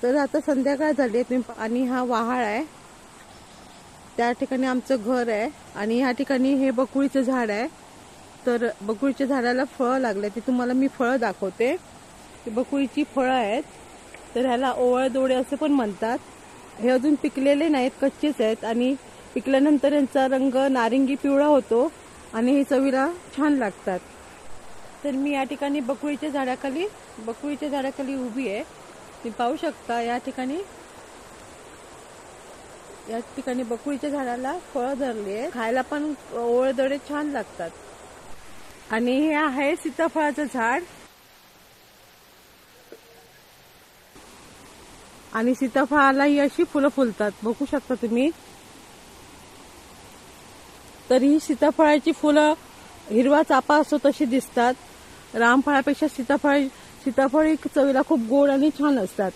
तर आता संध्याकाळ झाली आणि हा वहाळ आहे, त्या ठिकाणी आमचं घर आहे आणि ह्या ठिकाणी हे बकुळीचं झाड आहे. तर बकुळीच्या झाडाला फळं लागले, ते तुम्हाला मी फळं दाखवते. बकुळीची फळं आहेत, तर ह्याला ओवळ दोडे असे पण म्हणतात. हे अजून पिकलेले नाहीत, कच्चेच आहेत आणि पिकल्यानंतर यांचा रंग नारिंगी पिवळा होतो आणि हे चवीला छान लागतात. तर मी या ठिकाणी बकुळीच्या झाडाखाली उभी आहे. तुम्ही पाहू शकता या ठिकाणी बकुळीच्या झाडाला फळं धरली आहे. खायला पण ओळदडे छान लागतात. आणि हे आहे सीताफळाचं झाड आणि सीताफळाला ही अशी फुलं फुलतात, बघू शकता तुम्ही. तर ही सीताफळाची फुलं हिरवा चापा असतो तशी दिसतात. रामफळापेक्षा सीताफळ चवीला खूप गोड आणि छान असतात.